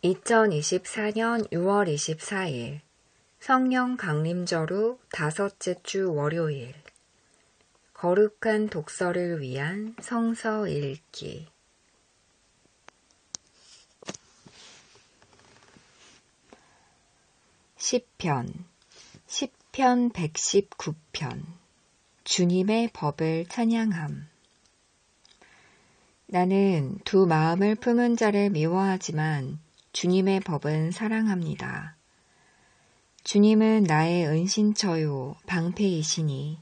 2024년 6월 24일 성령 강림절후 다섯째 주 월요일 거룩한 독서를 위한 성서 읽기 시편 119편 주님의 법을 찬양함. 나는 두 마음을 품은 자를 미워하지만 주님의 법은 사랑합니다. 주님은 나의 은신처요 방패이시니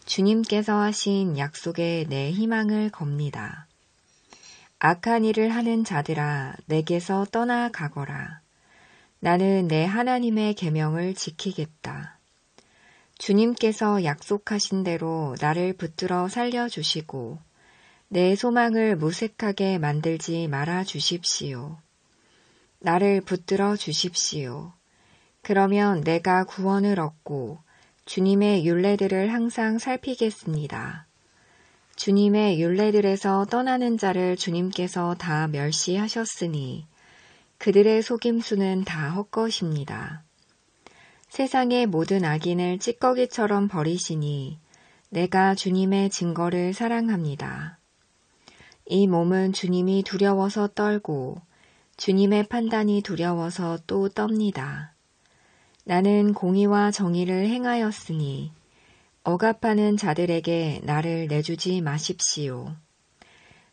주님께서 하신 약속에 내 희망을 겁니다. 악한 일을 하는 자들아 내게서 떠나가거라. 나는 내 하나님의 계명을 지키겠다. 주님께서 약속하신 대로 나를 붙들어 살려주시고 내 소망을 무색하게 만들지 말아 주십시오. 나를 붙들어 주십시오. 그러면 내가 구원을 얻고 주님의 율례들을 항상 살피겠습니다. 주님의 율례들에서 떠나는 자를 주님께서 다 멸시하셨으니 그들의 속임수는 다 헛것입니다. 세상의 모든 악인을 찌꺼기처럼 버리시니 내가 주님의 증거를 사랑합니다. 이 몸은 주님이 두려워서 떨고 주님의 판단이 두려워서 또 떱니다. 나는 공의와 정의를 행하였으니 억압하는 자들에게 나를 내주지 마십시오.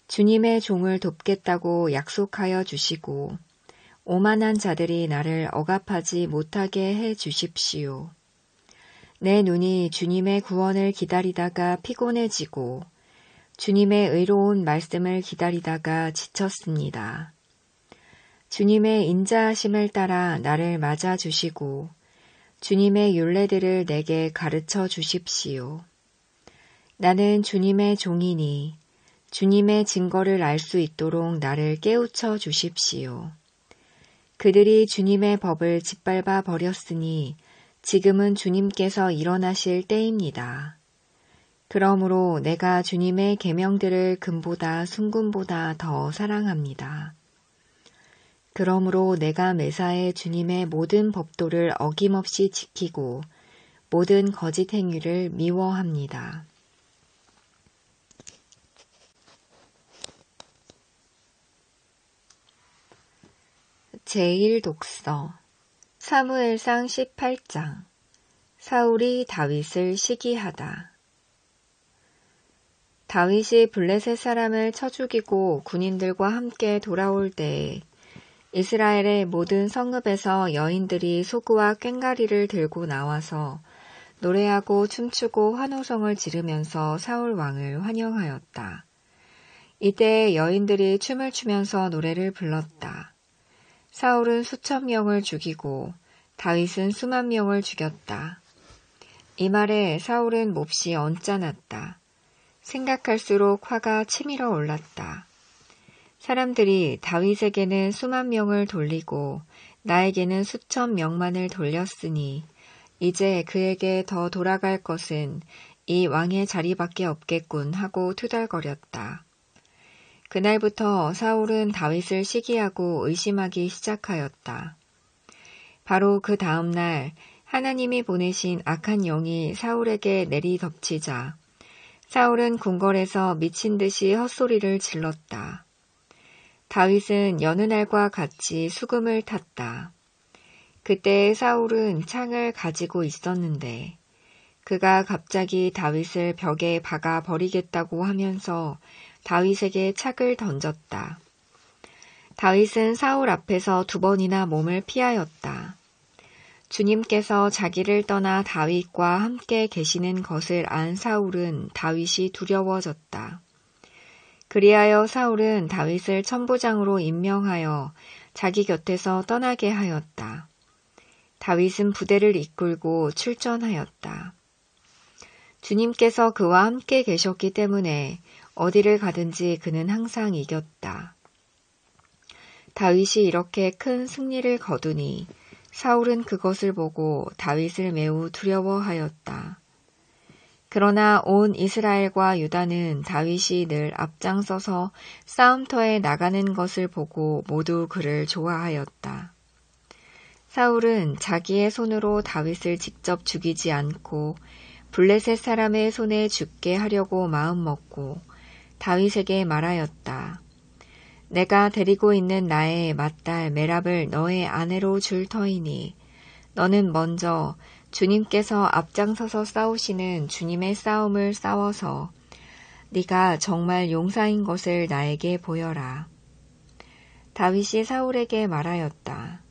주님의 종을 돕겠다고 약속하여 주시고 오만한 자들이 나를 억압하지 못하게 해 주십시오. 내 눈이 주님의 구원을 기다리다가 피곤해지고 주님의 의로운 말씀을 기다리다가 지쳤습니다. 주님의 인자하심을 따라 나를 맞아주시고 주님의 율례들을 내게 가르쳐 주십시오. 나는 주님의 종이니 주님의 증거를 알 수 있도록 나를 깨우쳐 주십시오. 그들이 주님의 법을 짓밟아 버렸으니 지금은 주님께서 일어나실 때입니다. 그러므로 내가 주님의 계명들을 금보다 순금보다 더 사랑합니다. 그러므로 내가 매사에 주님의 모든 법도를 어김없이 지키고 모든 거짓 행위를 미워합니다. 제1독서 사무엘상 18장 사울이 다윗을 시기하다. 다윗이 블레셋 사람을 쳐 죽이고 군인들과 함께 돌아올 때에 이스라엘의 모든 성읍에서 여인들이 소구와 꽹과리를 들고 나와서 노래하고 춤추고 환호성을 지르면서 사울 왕을 환영하였다. 이때 여인들이 춤을 추면서 노래를 불렀다. 사울은 수천 명을 죽이고 다윗은 수만 명을 죽였다. 이 말에 사울은 몹시 언짢았다. 생각할수록 화가 치밀어 올랐다. 사람들이 다윗에게는 수만 명을 돌리고 나에게는 수천 명만을 돌렸으니 이제 그에게 더 돌아갈 것은 이 왕의 자리밖에 없겠군 하고 투덜거렸다. 그날부터 사울은 다윗을 시기하고 의심하기 시작하였다. 바로 그 다음 날 하나님이 보내신 악한 영이 사울에게 내리덮치자 사울은 궁궐에서 미친 듯이 헛소리를 질렀다. 다윗은 여느 날과 같이 수금을 탔다. 그때 사울은 창을 가지고 있었는데 그가 갑자기 다윗을 벽에 박아 버리겠다고 하면서 다윗에게 착을 던졌다. 다윗은 사울 앞에서 2번이나 몸을 피하였다. 주님께서 자기를 떠나 다윗과 함께 계시는 것을 안 사울은 다윗이 두려워졌다. 그리하여 사울은 다윗을 천부장으로 임명하여 자기 곁에서 떠나게 하였다. 다윗은 부대를 이끌고 출전하였다. 주님께서 그와 함께 계셨기 때문에 어디를 가든지 그는 항상 이겼다. 다윗이 이렇게 큰 승리를 거두니 사울은 그것을 보고 다윗을 매우 두려워하였다. 그러나 온 이스라엘과 유다는 다윗이 늘 앞장서서 싸움터에 나가는 것을 보고 모두 그를 좋아하였다. 사울은 자기의 손으로 다윗을 직접 죽이지 않고 블레셋 사람의 손에 죽게 하려고 마음먹고 다윗에게 말하였다. 내가 데리고 있는 나의 맏딸 메랍을 너의 아내로 줄 터이니 너는 먼저 주님께서 앞장서서 싸우시는 주님의 싸움을 싸워서 네가 정말 용사인 것을 나에게 보여라. 다윗이 사울에게 말하였다.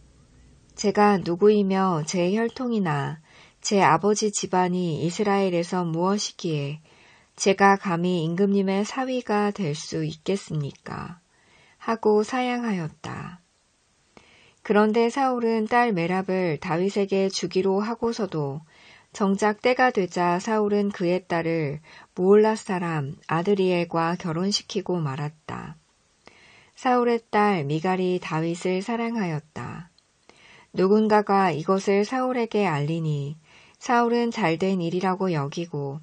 제가 누구이며 제 혈통이나 제 아버지 집안이 이스라엘에서 무엇이기에 제가 감히 임금님의 사위가 될 수 있겠습니까? 하고 사양하였다. 그런데 사울은 딸 메랍을 다윗에게 주기로 하고서도 정작 때가 되자 사울은 그의 딸을 무올라 사람 아드리엘과 결혼시키고 말았다. 사울의 딸 미갈이 다윗을 사랑하였다. 누군가가 이것을 사울에게 알리니 사울은 잘된 일이라고 여기고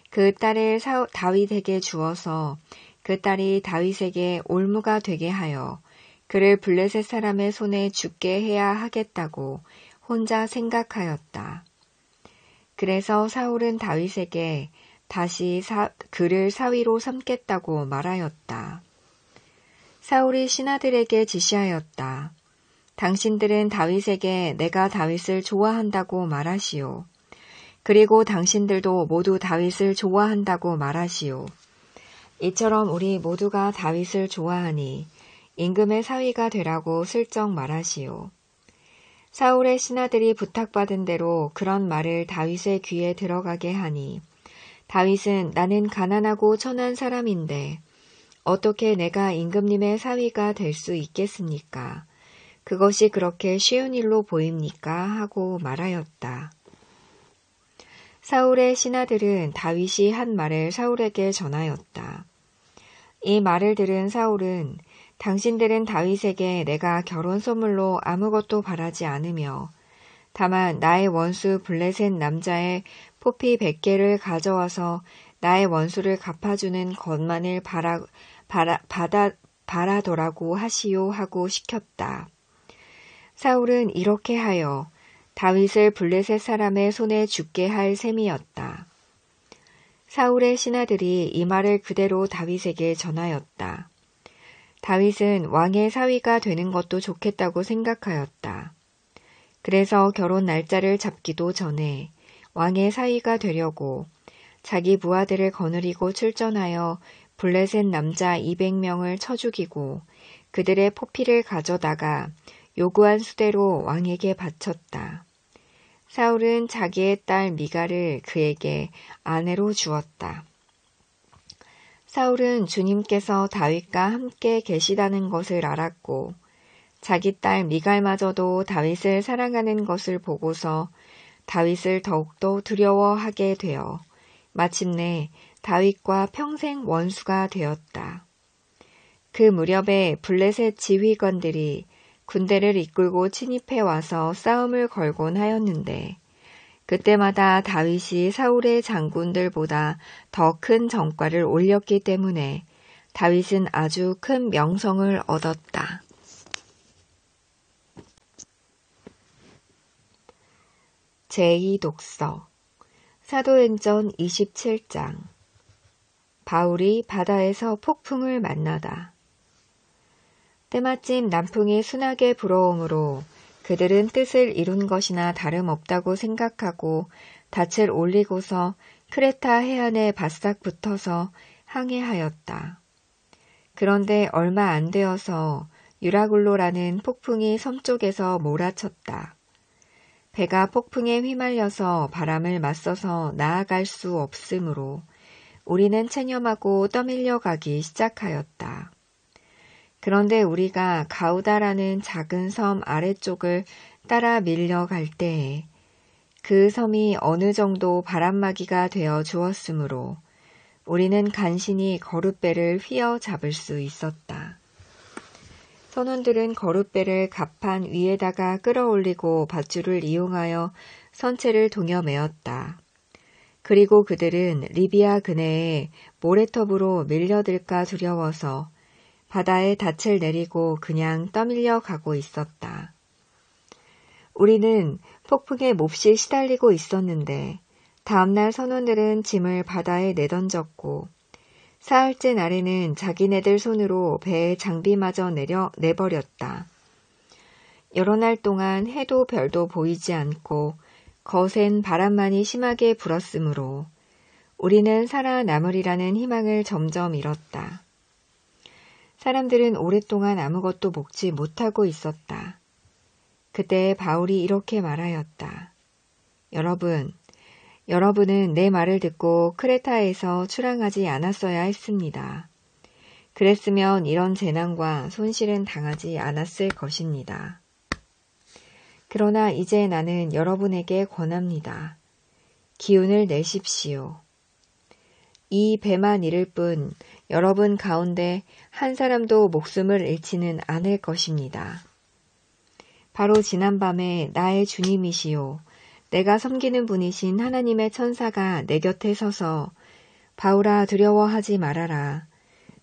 그 딸을 다윗에게 주어서 그 딸이 다윗에게 올무가 되게 하여 그를 블레셋 사람의 손에 죽게 해야 하겠다고 혼자 생각하였다. 그래서 사울은 다윗에게 다시 그를 사위로 삼겠다고 말하였다. 사울이 신하들에게 지시하였다. 당신들은 다윗에게 내가 다윗을 좋아한다고 말하시오. 그리고 당신들도 모두 다윗을 좋아한다고 말하시오. 이처럼 우리 모두가 다윗을 좋아하니 임금의 사위가 되라고 슬쩍 말하시오. 사울의 신하들이 부탁받은 대로 그런 말을 다윗의 귀에 들어가게 하니 다윗은 나는 가난하고 천한 사람인데 어떻게 내가 임금님의 사위가 될 수 있겠습니까? 그것이 그렇게 쉬운 일로 보입니까? 하고 말하였다. 사울의 신하들은 다윗이 한 말을 사울에게 전하였다. 이 말을 들은 사울은 당신들은 다윗에게 내가 결혼 선물로 아무것도 바라지 않으며 다만 나의 원수 블레셋 남자의 포피 100개를 가져와서 나의 원수를 갚아주는 것만을 바라더라고 하시오 하고 시켰다. 사울은 이렇게 하여 다윗을 블레셋 사람의 손에 죽게 할 셈이었다. 사울의 신하들이 이 말을 그대로 다윗에게 전하였다. 다윗은 왕의 사위가 되는 것도 좋겠다고 생각하였다. 그래서 결혼 날짜를 잡기도 전에 왕의 사위가 되려고 자기 부하들을 거느리고 출전하여 블레셋 남자 200명을 쳐 죽이고 그들의 포피를 가져다가 요구한 수대로 왕에게 바쳤다. 사울은 자기의 딸 미갈을 그에게 아내로 주었다. 사울은 주님께서 다윗과 함께 계시다는 것을 알았고 자기 딸 미갈마저도 다윗을 사랑하는 것을 보고서 다윗을 더욱더 두려워하게 되어 마침내 다윗과 평생 원수가 되었다. 그 무렵에 블레셋 지휘관들이 군대를 이끌고 침입해 와서 싸움을 걸곤 하였는데 그때마다 다윗이 사울의 장군들보다 더 큰 전과를 올렸기 때문에 다윗은 아주 큰 명성을 얻었다. 제2독서 사도행전 27장 바울이 바다에서 폭풍을 만나다. 때마침 남풍이 순하게 불어오므로 그들은 뜻을 이룬 것이나 다름없다고 생각하고 닻을 올리고서 크레타 해안에 바싹 붙어서 항해하였다. 그런데 얼마 안 되어서 유라굴로라는 폭풍이 섬 쪽에서 몰아쳤다. 배가 폭풍에 휘말려서 바람을 맞서서 나아갈 수 없으므로 우리는 체념하고 떠밀려 가기 시작하였다. 그런데 우리가 가우다라는 작은 섬 아래쪽을 따라 밀려갈 때에 그 섬이 어느 정도 바람막이가 되어 주었으므로 우리는 간신히 거룻배를 휘어잡을 수 있었다. 선원들은 거룻배를 갑판 위에다가 끌어올리고 밧줄을 이용하여 선체를 동여매었다. 그리고 그들은 리비아 근해에 모래톱으로 밀려들까 두려워서 바다에 닻을 내리고 그냥 떠밀려 가고 있었다. 우리는 폭풍에 몹시 시달리고 있었는데 다음날 선원들은 짐을 바다에 내던졌고 사흘째 날에는 자기네들 손으로 배의 장비마저 내버렸다. 여러 날 동안 해도 별도 보이지 않고 거센 바람만이 심하게 불었으므로 우리는 살아남으리라는 희망을 점점 잃었다. 사람들은 오랫동안 아무것도 먹지 못하고 있었다. 그때 바울이 이렇게 말하였다. 여러분은 내 말을 듣고 크레타에서 출항하지 않았어야 했습니다. 그랬으면 이런 재난과 손실은 당하지 않았을 것입니다. 그러나 이제 나는 여러분에게 권합니다. 기운을 내십시오. 이 배만 잃을 뿐 여러분 가운데 한 사람도 목숨을 잃지는 않을 것입니다. 바로 지난밤에 나의 주님이시요 내가 섬기는 분이신 하나님의 천사가 내 곁에 서서 바울아 두려워하지 말아라.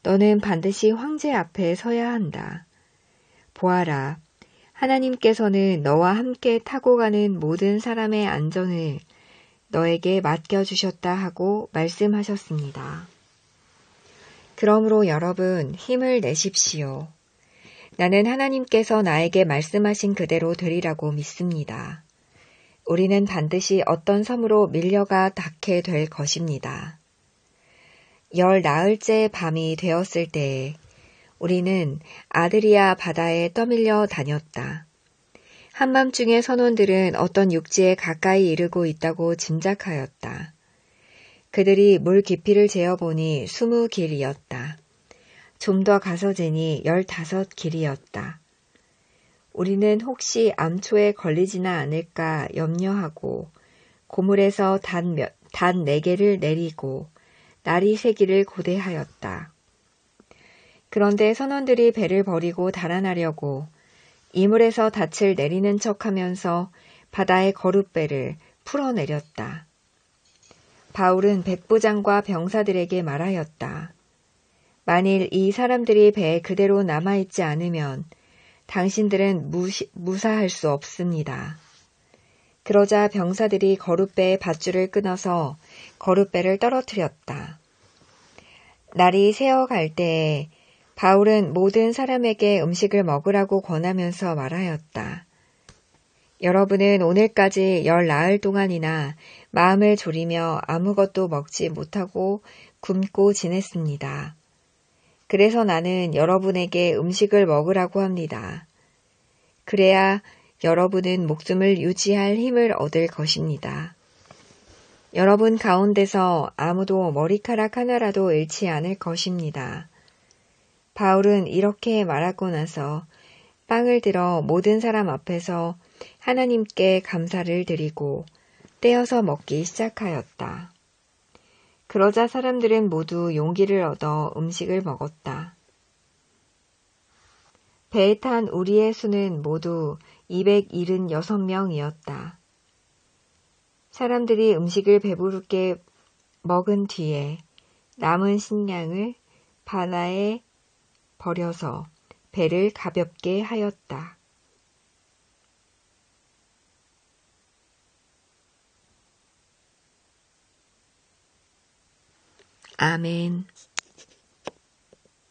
너는 반드시 황제 앞에 서야 한다. 보아라. 하나님께서는 너와 함께 타고 가는 모든 사람의 안전을 너에게 맡겨주셨다 하고 말씀하셨습니다. 그러므로 여러분 힘을 내십시오. 나는 하나님께서 나에게 말씀하신 그대로 되리라고 믿습니다. 우리는 반드시 어떤 섬으로 밀려가 닿게 될 것입니다. 10나흘째 밤이 되었을 때에 우리는 아드리아 바다에 떠밀려 다녔다. 한밤중에 선원들은 어떤 육지에 가까이 이르고 있다고 짐작하였다. 그들이 물 깊이를 재어보니 20길이었다. 좀 더 가서 재니 15길이었다. 우리는 혹시 암초에 걸리지나 않을까 염려하고 고물에서 단 4개를 내리고 날이 새기를 고대하였다. 그런데 선원들이 배를 버리고 달아나려고 이물에서 닻을 내리는 척하면서 바다의 거룻배를 풀어내렸다. 바울은 백부장과 병사들에게 말하였다. 만일 이 사람들이 배에 그대로 남아있지 않으면 당신들은 무사할 수 없습니다. 그러자 병사들이 거룻배의 밧줄을 끊어서 거룻배를 떨어뜨렸다. 날이 새어갈 때에 바울은 모든 사람에게 음식을 먹으라고 권하면서 말하였다. 여러분은 오늘까지 10나흘 동안이나 마음을 졸이며 아무것도 먹지 못하고 굶고 지냈습니다. 그래서 나는 여러분에게 음식을 먹으라고 합니다. 그래야 여러분은 목숨을 유지할 힘을 얻을 것입니다. 여러분 가운데서 아무도 머리카락 하나라도 잃지 않을 것입니다. 바울은 이렇게 말하고 나서 빵을 들어 모든 사람 앞에서 하나님께 감사를 드리고 떼어서 먹기 시작하였다. 그러자 사람들은 모두 용기를 얻어 음식을 먹었다. 배에 탄 우리의 수는 모두 276명이었다. 사람들이 음식을 배부르게 먹은 뒤에 남은 식량을 바다에 버려서 배를 가볍게 하였다. 아멘.